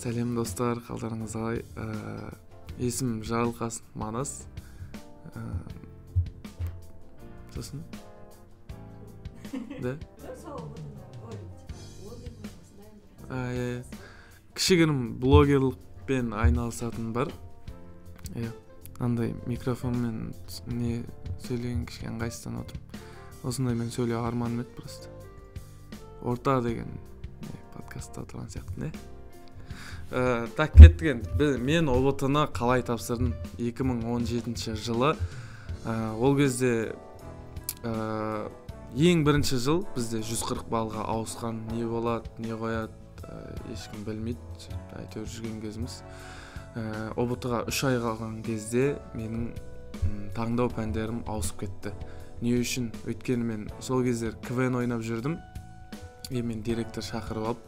Сәлем достар, қалдарыңыз қалай? Есім Жарылқасын Манас. Сосын? Да? Кішігірім блогерлікпен айналысатын бар. Андай микрофонмен не сөйлеген кішкен қайсыдан отырым. Осындай мен сөйлеу арманым еді просто. Орта деген подкастта тұрған сияқты, не? Так кеттіген, мен ОБТ-ны қалай тапсырдым 2017 жылы. Ол кезде ең бірінші жыл бізде 140 балға ауысқан, не болады, не қояды, ешкім білмейді, әйтеуір жүрген кезіміз. ОБТ-ға 3 ай қалған кезде менің таңдау пәндерім ауысып кетті. Не үшін? Өйткені мен сол кездер КВН ойнап жүрдім. Мен директор шақырып алып,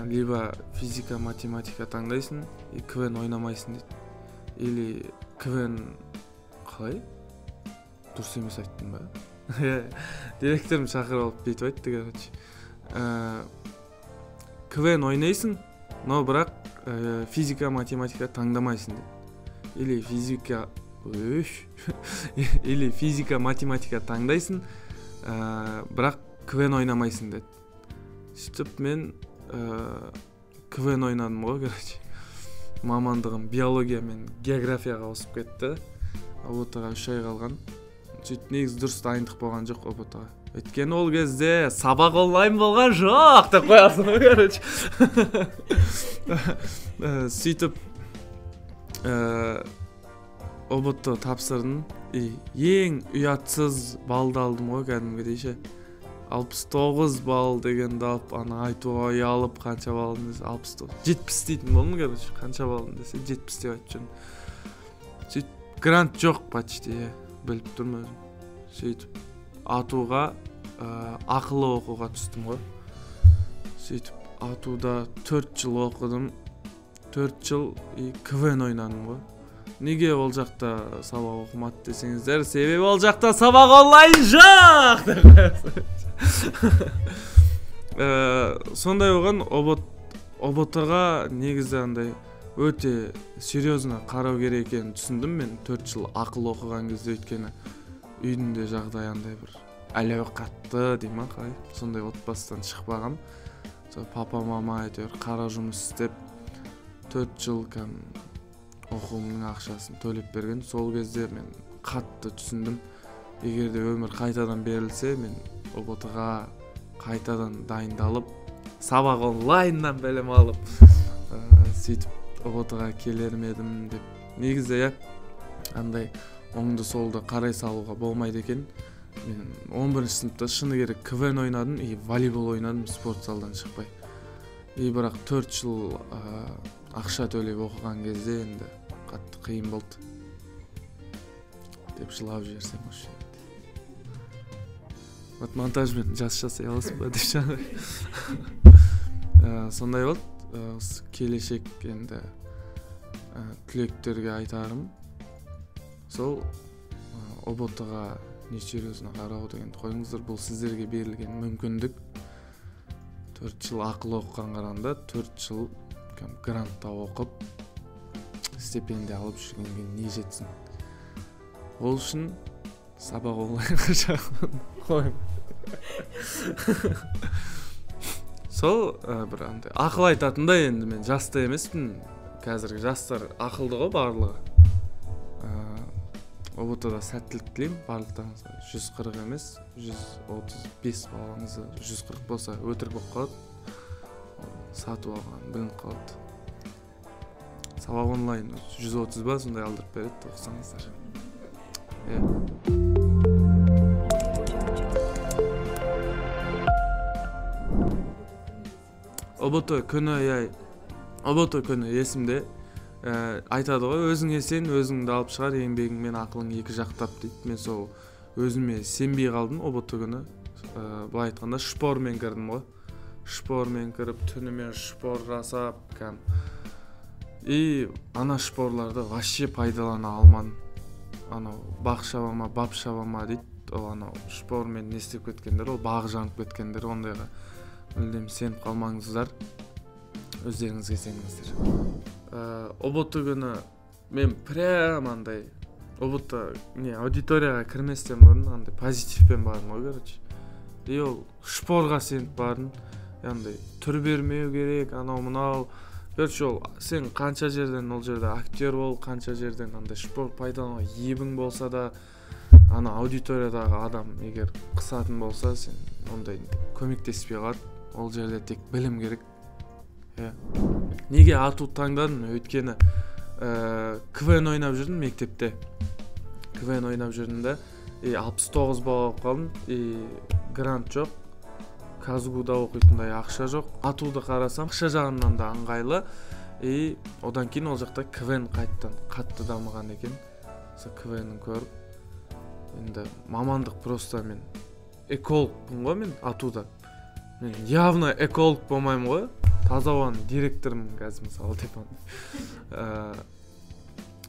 либо физика, математика таңдайсың, КВН ойнамайсың дейді. Или КВН қалай? Дұрыс емес айттым ба? Директорым шақырып алып бүйтіп айтты, короче. КВН ойнайсың, но бірақ физика, математика таңдамайсың дейді. Или физика, математика таңдайсың, бірақ КВН ойнамайсың деді. Сөйтіп мен КВН ойнадым ғой, короче. Мамандығым биология мен географияға ауысып кетті. ОБТ-ға 3 ай қалған. Сөйтіп негізі дұрыс дайындық болған жоқ ОБТ-ға. Өйткені ол кезде сабақ онлайн болған жоқ деп қоясың ғой, короче. Сөйтіп ОБТ тапсырдым. Ең ұятсыз балды алдым ғой, кәдімгідей. 69 бал дегенді алып, айтуға ұялып, қанша балын десе 69, 70 дейтін болдым, короче, қанша балын десе 70 деп айтып жүрмін. Сөйтіп грант жоқ почти, біліп тұрмын өзім. Сөйтіп атуға ақылы оқуға түстім ғой. Сөйтіп атуда 4 жыл оқыдым, 4 жыл КВН ойнадым ғой. Неге ол жақта сабақ оқымады десеңіздер, себебі ол жақта сабақ онлайн жоқ деп қоясың. Сондай оған ОБТ-ға негізі андай өте серьезно қарау керек екенін түсіндім мен 4 жыл ақыл оқыған кезде. Өйткені үйдің жағдай андай бір әлеуқатты дей ма қалай, сондай отбасыдан шықпаған. Папа мама әйтеуір қара жұмыс істеп 4 жыл оқуымның ақшасын төлеп берген. Сол кезде мен қатты түсіндім, егерде өмір қайтадан берілсе, мен ОБТ-ға қайтадан дайындалып, сабақ онлайннан білім алып, сөйтіп ОБТ-ға келерім едім деп. Негізі андай оңды солды қарай салуға болмайды екен. Мен 11-ші сыныпта шыны керек КВН ойнадым, волейбол ойнадым спорт залдан шықпай. Бірақ 4 жыл ақша төлеп оқыған кезде енді қатты қиын болды деп жылап жіберсем осы. Вот монтажбен жасай аласың ба деп жаңа. Сондай болды. Келешек енді түлектерге айтарым. Сол ОБТ-ға не серьезно қарау дегенді қойыңыздар. Бұл сіздерге берілген мүмкіндік. 4 жыл ақыл оқыған қарағанда 4 жыл грантта оқып, стипендия алып жүргенге не жетсін. Ол үшін сабақ онлайнға жағын қойым. Сол бір андай ақыл айтатында енді мен жаста емеспін. Қазіргі жастар ақылды ғой барлығы. ОБТ-да сәттілік тілеймін барлықтарыңызға. 140 емес, 135 балаңызы 140 болса өтірік болып қалады. Сатып алған білініп қалады. Сабақ онлайн 130 ба сондай алдырып береді, оқысаңыздар. ОБТ күні есімде. Айтады ғой, өзің есен, өзіңді алып шығар, еңбегіңмен ақылың екі жақтап дейді. Мен сол өзіме сенбей қалдым ОБТ күні. Былай айтқанда шпормен кірдім ғой. Шпормен кіріп, түнімен шпор жасап, ана шпорларды вообще пайдалана алмадым. Бақ шабама, бап шабама дейді. Шпормен не істеп кеткендер, ол бағы жанып кеткендер, ондайға мүлдем сеніп қалмаңыздар. өздеріңіз келсеңіздер. Оботу күні мен прям андай обота аудиторияға кірместен бұрын андай позитивпен бардым ғой, короче. И ол шпорға сеніп бардым. Андай түр бермеу керек, анау мынау. Короче, ол сен қанша жерден ол жерде актер бол, қанша жерден андай шпор пайдалануға ебің болса да, ана аудиториядағы адам егер қысатын болса, сен ондай көмектеспей қалады. Ол жерде тек білім керек. Неге ату таңдадым? Өйткені КВН ойнап жүрдім мектепте. КВН ойнап жүрдім да, 69 бал алып қалдым. Грант жоқ. Казгуда оқитындай ақша жоқ. Атуды қарасам, ақша жағынан да ыңғайлы. Одан кейін ол жақта КВН қайттан қатты дамыған екен. КВН-ін көріп, енді мамандық просто мен экологпын ғой, мен атуда. Мен явно эколог болмаймын ғой. Таза оған директормын қазір мысалы деп.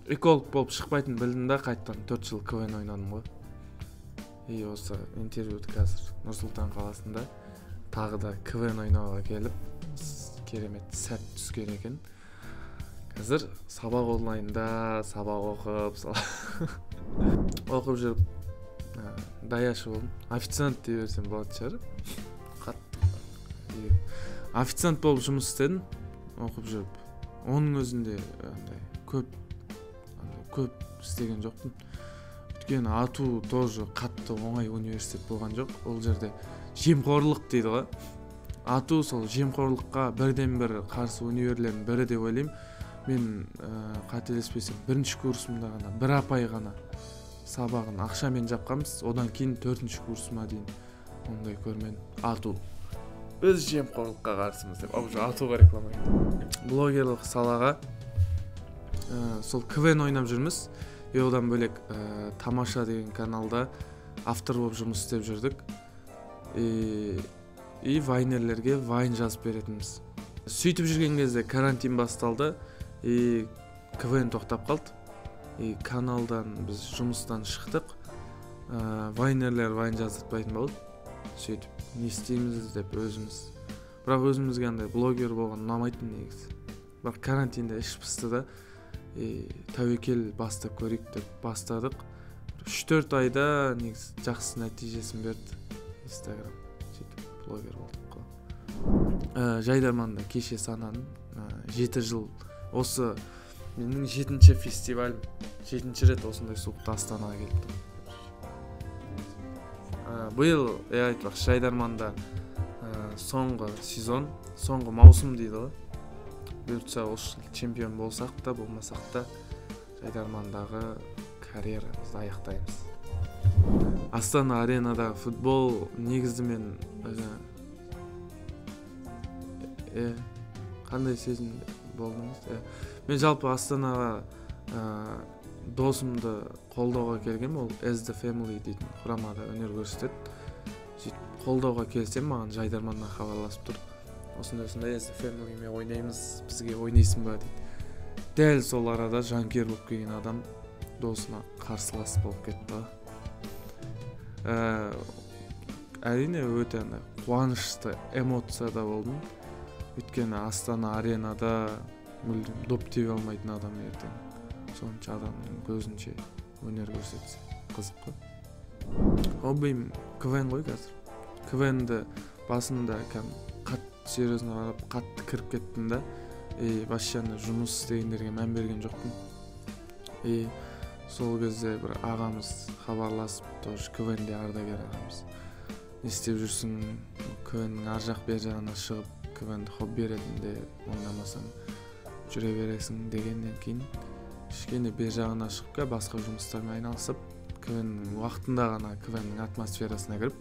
Эколог болып шықпайтын білдім да, қайттан 4 жыл КВН ойнадым ғой. Осы интервьюді қазір Нұр-Сұлтан қаласында тағы да КВН ойнауға келіп, керемет сәт түскен екен. Қазір сабақ онлайнда, сабақ оқып жүріп, даяшы болдым. Официант дей берсем болады шығар. Официант болып жұмыс істедім, оқып жүріп. Оның өзінде көп істеген жоқпын. Өйткені ату тоже қатты оңай университет болған жоқ. Ол жерде жемқорлық дейді ғой. Ату сол жемқорлыққа бірден бір қарсы универлердің бірі деп ойлаймын. Мен қателеспесем бірінші курсымда ғана бір апай ғана сабағын ақшамен жапқанбыз. Одан кейін 4-ші курсыма дейін ондай көрмедім. Ату біз жемқорлыққа қарсымыз деп атуға реклама кетті. Блогерлық салаға сол КВН ойнап жүрміз. Одан бөлек Тамаша деген каналда автор болып жұмыс істеп жүрдік. Вайнерлерге вайн жазып беретінбіз. Сөйтіп жүрген кезде карантин басталды. КВН тоқтап қалды. Каналдан біз жұмыстан шықтық. Вайнерлер вайн жаздыртпайтын болды. Сөйтіп не істейміз деп өзіміз. Бірақ өзімізге андай блогер болған ұнамайтын негізі. Бірақ карантинде іш пысты да, тәуекел бастап көрейік деп бастадық. 3-4 айда негізі жақсы нәтижесін берді. Инстаграм сөйтіп блогер болдық қой. Жайдарманда кеше санадым. 7 жыл. Осы менің 7-ші фестивалім. 7-ші рет осындай суықта Астанаға келдім. Биыл айтпақшы Жайдарманда соңғы сезон, соңғы маусым дейді ғой. Бұйыртса осы жыл чемпион болсақ та, болмасақ та Жайдармандағы карьерамызды аяқтаймыз. Астана аренадағы футбол негізі мен қандай сезім болдыңыз? Мен жалпы Астанаға досымды қолдауға келгем, ол As the Family дейтін құрамада өнер көрсетеді. Қолдауға келсем, маған Жайдарманнан хабарласып тұр. Осындай As the Family ме ойнаймыз, бізге ойнайсың ба дейді. Дәл сол арада жанкер болып келген адам досына қарсылас болып кетті. Әрине өте қуанышты эмоцияда болдым. Өйткені Астана аренада мүлдем доп тебе алмайтын адам ертең. Сонша адамның көзінше өнер көрсетсе қызық қой. Хоббим КВН ғой қазір. КВНді басында қатты серьезно қарап, қатты кіріп кеттім да. Вообще жұмыс істегендерге мән берген жоқпын. Сол кезде бір ағамыз хабарласып, тоже КВНде ардагер ағамыз. Не істеп жүрсің, КВНнің ар жақ бер жағына шығып, КВНді хобби ретінде ойнамасаң жүре бересің дегеннен кейін кішкене бер жағына шығып, басқа жұмыстармен айналысып, КВНнің уақытында ғана КВНнің атмосферасына кіріп,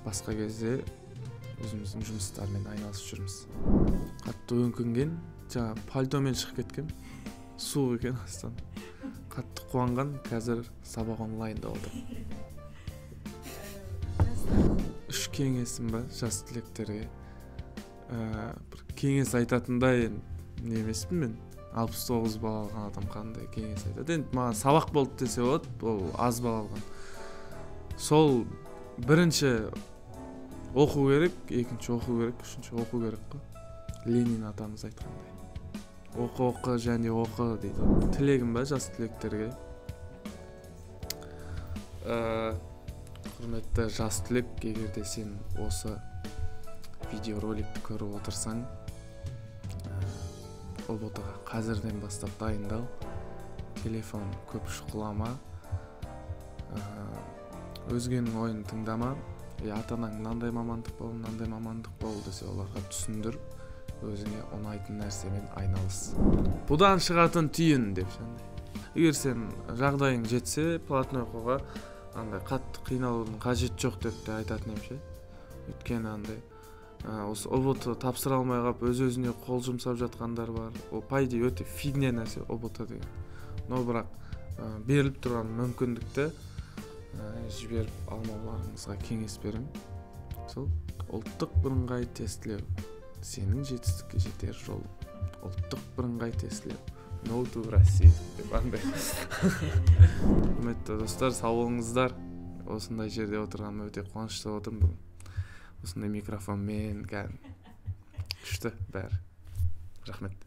басқа кезде өзіміздің жұмыстармен айналысып жүрміз. Қатты өңкінген, жаңа пальтомен шығып кеткен, суық екен астан. Қатты қуанған, қазір сабақ онлайнда отыр. 3 кеңесім ба жас түлектерге. Бір кеңес айтатындай не емеспін мен. 69 бал алған адам қандай кеңес айтады. Енді маған сабақ болды десе болады, ол аз бал алған. Сол бірінші оқу керек, екінші оқу керек, үшінші оқу керек қой. Ленин атамыз айткандай. Оқы және оқы дейді. Тілегім ба жас түлектерге? Құрметті жас түлек, егерде сен осы видеороликті көріп отырсаң, ұбт-ға қазірден бастап дайындал. Телефон көп шұқылама, өзгенің ойын тыңдама. Ата-анаң мынандай мамандық бол десе, оларға түсіндір. Өзіңе ұнайтын нәрсемен айналыс. Бұдан шығатын түйін деп сондай. Егер сен жағдайың жетсе, платный оқуға андай қатты қиналудың қажет жоқ деп те айтатын ем. Өйткені андай осы ұбт тапсыра алмай қалып өз-өзіне қол жұмсап жатқандар бар. Ол пайда өте фигня нәрсе ұбт деген. Но бірақ беріліп тұрған мүмкіндікті жіберіп алмауларыңызға кеңес берем. Сол ұлттық бірыңғай тестілеу сенің жетістікке жетер жол. Ұлттық бірыңғай тестілеу. Ноуту Россия деп андай. Құрметті достар, сау болыңыздар. Осындай жерде отырғаныма өте қуанышты отырмын бүгін. Осындай микрофонмен күшті бәрі. Рахмет.